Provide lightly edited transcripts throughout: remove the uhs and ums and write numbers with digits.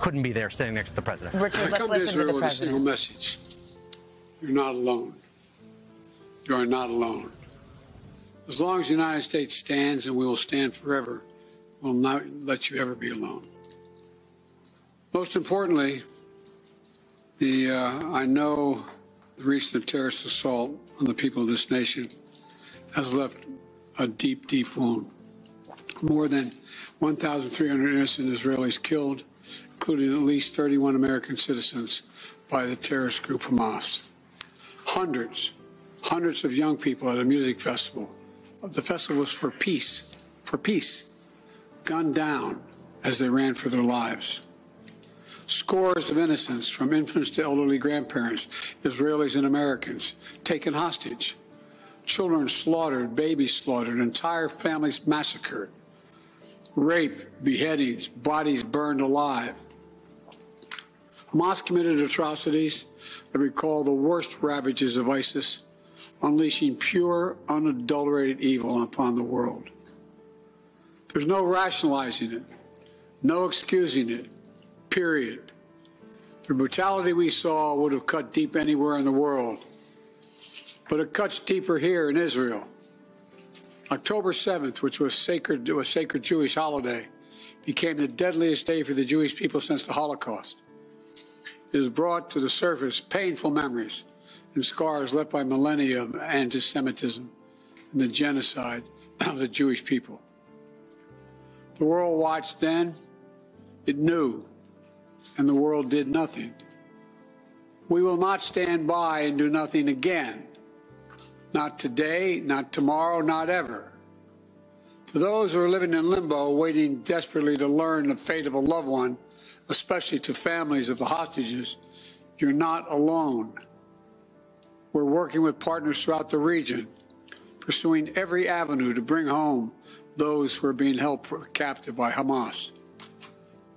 couldn't be there sitting next to the president. Richard, I come to Israel with a single message. You're not alone. You are not alone. As long as the United States stands, and we will stand forever, we'll not let you ever be alone. Most importantly, I know the recent terrorist assault on the people of this nation has left a deep, deep wound. More than 1,300 innocent Israelis killed, including at least 31 American citizens by the terrorist group Hamas. Hundreds of young people at a music festival. The festival was for peace, gunned down as they ran for their lives. Scores of innocents, from infants to elderly grandparents, Israelis and Americans, taken hostage. Children slaughtered, babies slaughtered, entire families massacred. Rape, beheadings, bodies burned alive. Hamas committed atrocities that recall the worst ravages of ISIS, unleashing pure, unadulterated evil upon the world. There's no rationalizing it, no excusing it, period. The brutality we saw would have cut deep anywhere in the world, but it cuts deeper here in Israel. October 7th, which was a sacred Jewish holiday, became the deadliest day for the Jewish people since the Holocaust. It has brought to the surface painful memories and scars left by millennia of anti-Semitism and the genocide of the Jewish people. The world watched then, it knew, and the world did nothing. We will not stand by and do nothing again. Not today, not tomorrow, not ever. To those who are living in limbo, waiting desperately to learn the fate of a loved one, especially to families of the hostages, you're not alone. We're working with partners throughout the region, pursuing every avenue to bring home those who are being held captive by Hamas.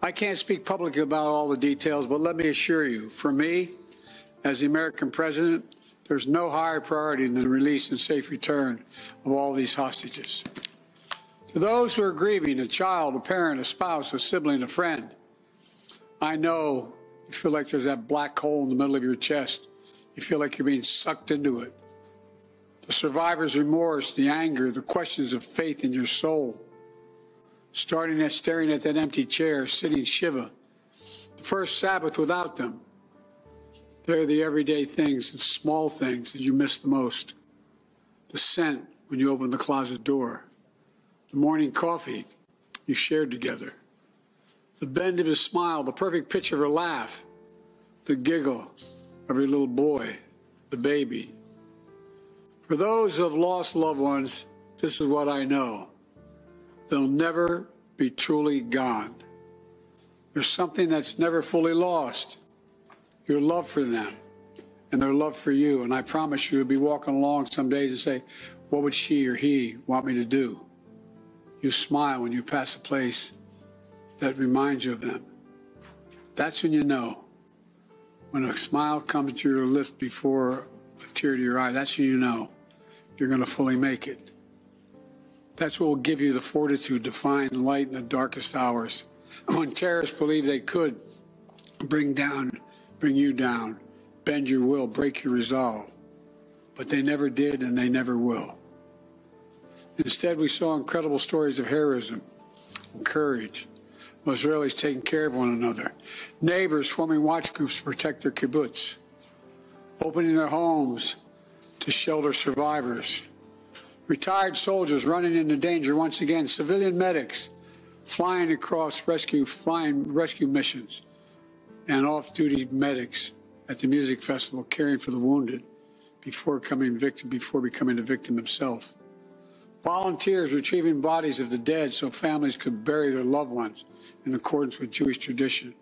I can't speak publicly about all the details, but let me assure you, for me, as the American president, there's no higher priority than the release and safe return of all these hostages. To those who are grieving, a child, a parent, a spouse, a sibling, a friend, I know you feel like there's that black hole in the middle of your chest. You feel like you're being sucked into it. The survivor's remorse, the anger, the questions of faith in your soul. Staring at that empty chair, sitting Shiva. The first Sabbath without them. They're the everyday things and small things that you miss the most. The scent when you open the closet door. The morning coffee you shared together. The bend of his smile, the perfect pitch of her laugh. The giggle of your little boy, the baby. For those who have lost loved ones, this is what I know. They'll never be truly gone. There's something that's never fully lost. Your love for them and their love for you. And I promise you, you'll be walking along some days and say, what would she or he want me to do? You smile when you pass a place that reminds you of them. That's when you know. When a smile comes to your lips before a tear to your eye, that's when you know you're going to fully make it. That's what will give you the fortitude to find light in the darkest hours. When terrorists believe they could bring you down, bend your will, break your resolve. But they never did, and they never will. Instead, we saw incredible stories of heroism and courage. Israelis taking care of one another. Neighbors forming watch groups to protect their kibbutz. Opening their homes to shelter survivors. Retired soldiers running into danger once again. Civilian medics flying across rescue missions. And off-duty medics at the music festival caring for the wounded before becoming a victim himself. Volunteers retrieving bodies of the dead so families could bury their loved ones in accordance with Jewish tradition.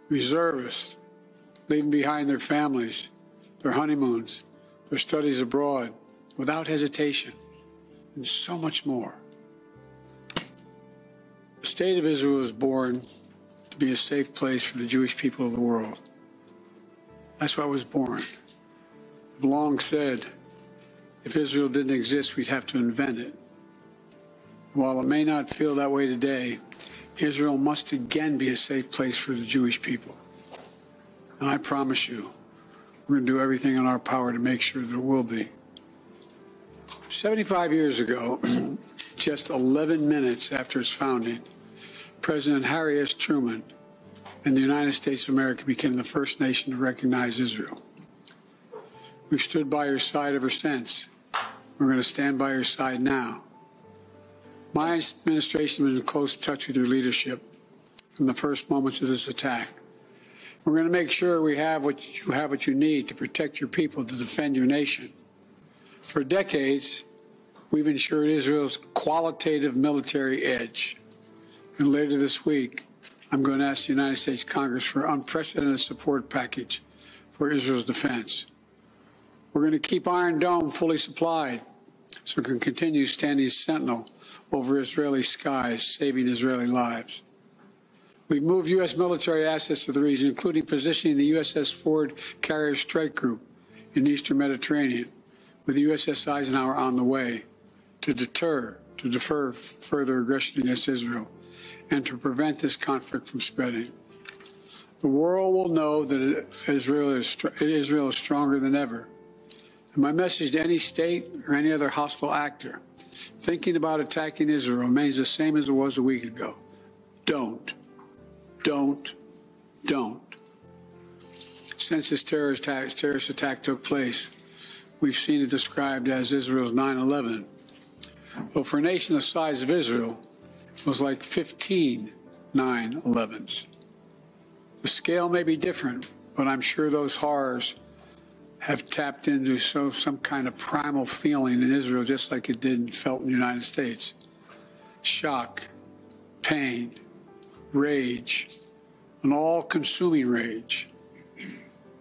Reservists leaving behind their families, their honeymoons, their studies abroad without hesitation, and so much more. The state of Israel was born to be a safe place for the Jewish people of the world. That's why it was born. I've long said, if Israel didn't exist, we'd have to invent it. While it may not feel that way today, Israel must again be a safe place for the Jewish people. And I promise you, we're going to do everything in our power to make sure that it will be. 75 years ago, just 11 minutes after its founding, President Harry S. Truman and the United States of America became the first nation to recognize Israel. We've stood by your side ever since. We're going to stand by your side now. My administration was in close touch with your leadership from the first moments of this attack. We're going to make sure we have what you need to protect your people, to defend your nation. For decades, we've ensured Israel's qualitative military edge. And later this week, I'm going to ask the United States Congress for an unprecedented support package for Israel's defense. We're going to keep Iron Dome fully supplied so it can continue standing sentinel over Israeli skies, saving Israeli lives. We've moved U.S. military assets to the region, including positioning the USS Ford Carrier Strike Group in the Eastern Mediterranean, with the USS Eisenhower on the way to defer further aggression against Israel and to prevent this conflict from spreading. The world will know that Israel is stronger than ever. And my message to any state or any other hostile actor thinking about attacking Israel remains the same as it was a week ago. Don't. Since this terrorist attack took place, we've seen it described as Israel's 9/11. But for a nation the size of Israel, it was like 15 9/11s. The scale may be different, but I'm sure those horrors have tapped into some kind of primal feeling in Israel, just like it did and felt in the United States. Shock, pain, rage, an all-consuming rage.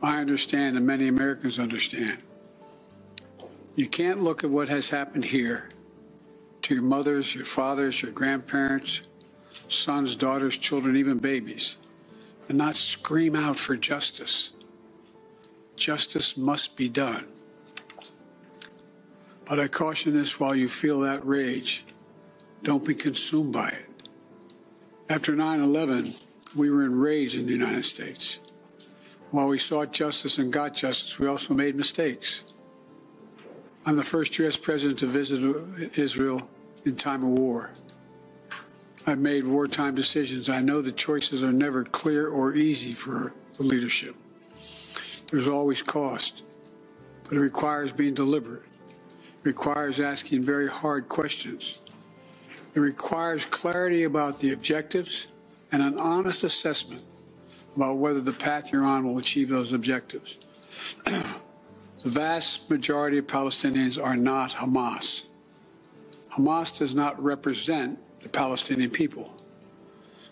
I understand, and many Americans understand. You can't look at what has happened here to your mothers, your fathers, your grandparents, sons, daughters, children, even babies, and not scream out for justice. Justice must be done. But I caution this: while you feel that rage, don't be consumed by it. After 9/11, we were enraged in the United States. While we sought justice and got justice, we also made mistakes. I'm the first U.S. president to visit Israel in time of war. I've made wartime decisions. I know the choices are never clear or easy for the leadership. There's always cost, but it requires being deliberate. It requires asking very hard questions. It requires clarity about the objectives and an honest assessment about whether the path you're on will achieve those objectives. The vast majority of Palestinians are not Hamas. Hamas does not represent the Palestinian people.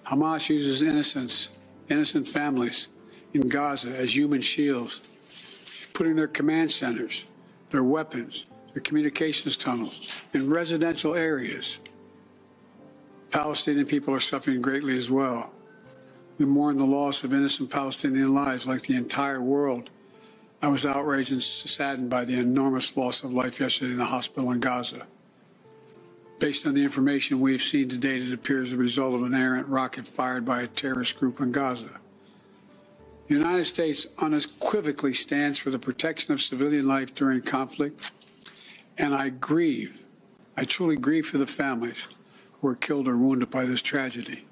Hamas uses innocent families in Gaza as human shields, putting their command centers, their weapons, their communications tunnels in residential areas. Palestinian people are suffering greatly as well. We mourn the loss of innocent Palestinian lives like the entire world. I was outraged and saddened by the enormous loss of life yesterday in the hospital in Gaza. Based on the information we have seen to date, it appears the result of an errant rocket fired by a terrorist group in Gaza. The United States unequivocally stands for the protection of civilian life during conflict, and I truly grieve for the families who were killed or wounded by this tragedy.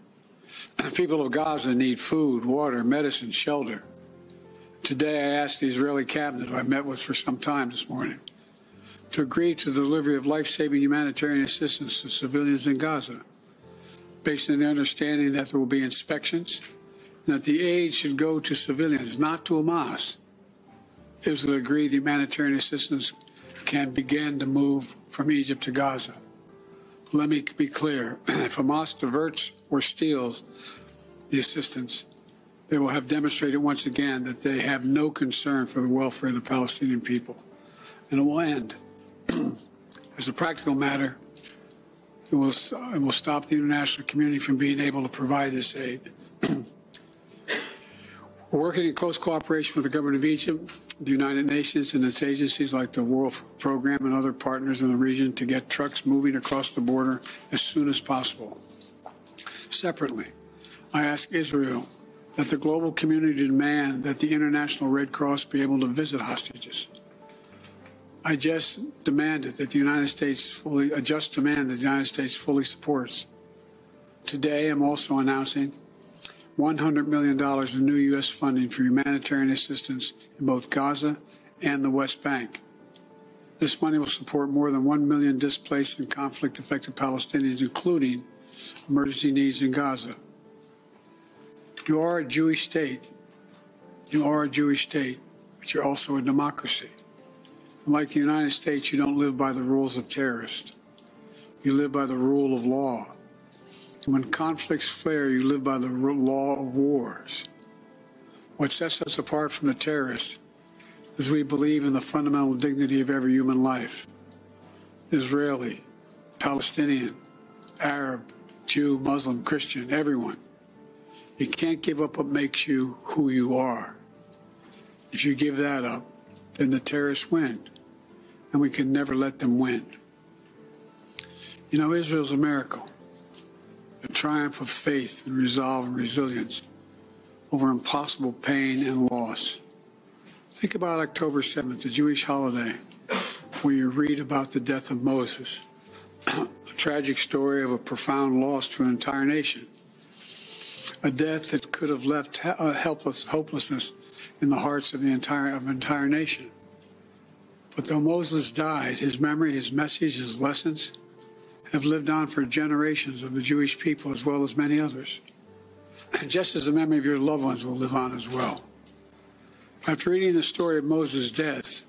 The people of Gaza need food, water, medicine, shelter. Today, I asked the Israeli cabinet, who I met with for some time this morning, to agree to the delivery of life-saving humanitarian assistance to civilians in Gaza, based on the understanding that there will be inspections and that the aid should go to civilians, not to Hamas. Israel agreed the humanitarian assistance can begin to move from Egypt to Gaza. Let me be clear: if Hamas diverts or steals the assistance, they will have demonstrated once again that they have no concern for the welfare of the Palestinian people. And it will end. As a practical matter, it will stop the international community from being able to provide this aid. We're working in close cooperation with the government of Egypt, the United Nations, and its agencies like the World Food Program and other partners in the region to get trucks moving across the border as soon as possible. Separately, I ask Israel that the global community demand that the International Red Cross be able to visit hostages. I just demanded that the United States fully supports. Today, I'm also announcing $100 million in new U.S. funding for humanitarian assistance in both Gaza and the West Bank. This money will support more than 1 million displaced and conflict-affected Palestinians, including emergency needs in Gaza. You are a Jewish state. You are a Jewish state, but you're also a democracy. And like the United States, you don't live by the rules of terrorists. You live by the rule of law. And when conflicts flare, you live by the law of wars. What sets us apart from the terrorists is we believe in the fundamental dignity of every human life. Israeli, Palestinian, Arab, Jew, Muslim, Christian, everyone. You can't give up what makes you who you are. If you give that up, then the terrorists win, and we can never let them win. You know, Israel's a miracle, a triumph of faith and resolve and resilience over impossible pain and loss. Think about October 7th, the Jewish holiday, where you read about the death of Moses, a tragic story of a profound loss to an entire nation, a death that could have left hopelessness in the hearts of the entire nation. But though Moses died, his memory, his message, his lessons have lived on for generations of the Jewish people as well as many others. And just as the memory of your loved ones will live on as well. After reading the story of Moses' death,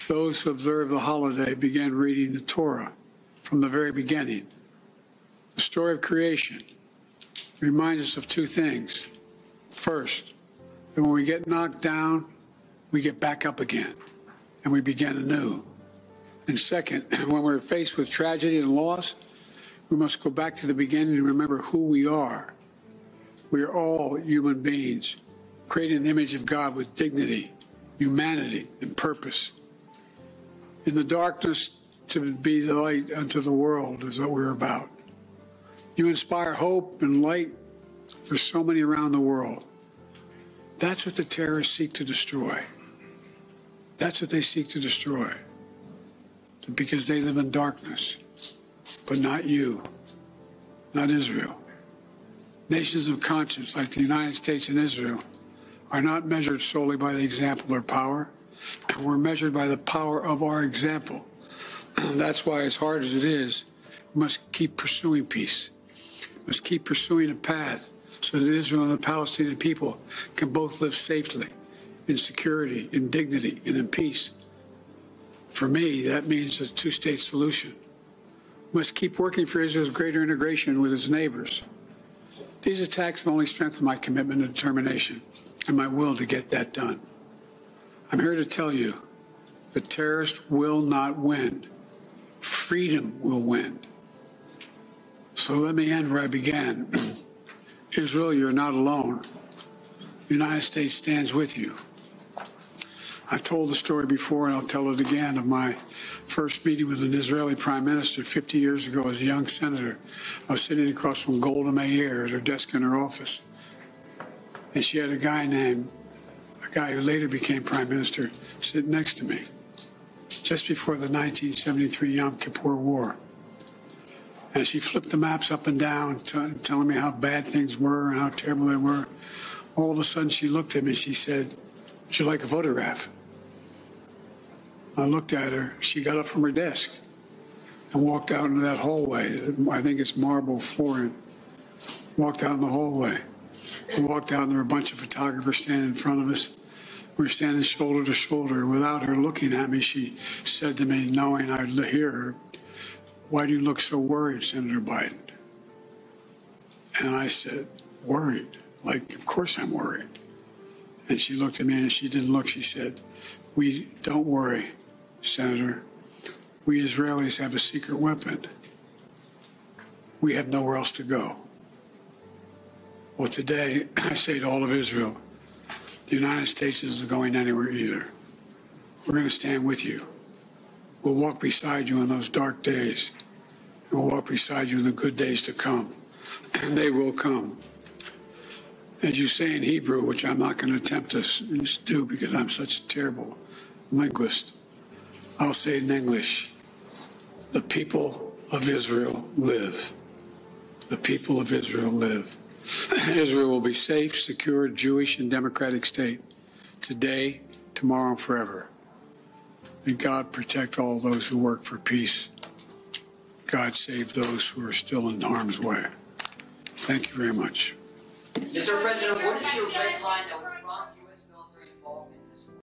those who observed the holiday began reading the Torah from the very beginning. The story of creation reminds us of two things. First, that when we get knocked down, we get back up again, and we begin anew. And second, when we're faced with tragedy and loss, we must go back to the beginning and remember who we are. We are all human beings, created in the image of God with dignity, humanity, and purpose. In the darkness, to be the light unto the world is what we're about. You inspire hope and light for so many around the world. That's what the terrorists seek to destroy. That's what they seek to destroy. Because they live in darkness. But not you, not Israel. Nations of conscience like the United States and Israel are not measured solely by the example or power. We're measured by the power of our example. That's why, as hard as it is, we must keep pursuing peace. We must keep pursuing a path so that Israel and the Palestinian people can both live safely, in security, in dignity, and in peace. For me, that means a two-state solution. We must keep working for Israel's greater integration with its neighbors. These attacks have only strengthened my commitment and determination and my will to get that done. I'm here to tell you the terrorists will not win. Freedom will win. So let me end where I began. Israel, you're not alone. The United States stands with you. I've told the story before, and I'll tell it again, of my first meeting with an Israeli prime minister 50 years ago as a young senator. I was sitting across from Golda Meir at her desk in her office. And she had a guy who later became prime minister, sitting next to me, just before the 1973 Yom Kippur War. And she flipped the maps up and down, telling me how bad things were and how terrible they were. All of a sudden, she looked at me and she said, "Would you like a photograph?" I looked at her. She got up from her desk and walked out into that hallway. I think it's marble flooring. Walked out in the hallway. We walked out and there were a bunch of photographers standing in front of us. We were standing shoulder to shoulder. Without her looking at me, she said to me, knowing I'd hear her, "Why do you look so worried, Senator Biden?" And I said, "Worried? Like, of course I'm worried." And she looked at me and she didn't look. She said, "Don't worry, Senator. We Israelis have a secret weapon. We have nowhere else to go." Well, today, I say to all of Israel, the United States isn't going anywhere either. We're going to stand with you. We'll walk beside you in those dark days, and we'll walk beside you in the good days to come. and they will come. As you say in Hebrew, which I'm not going to attempt to do because I'm such a terrible linguist, I'll say it in English. The people of Israel live. The people of Israel live. Israel will be safe, secure, Jewish, and democratic state today, tomorrow, and forever. May God protect all those who work for peace. God save those who are still in harm's way. Thank you very much. Mr. President, what is your red line?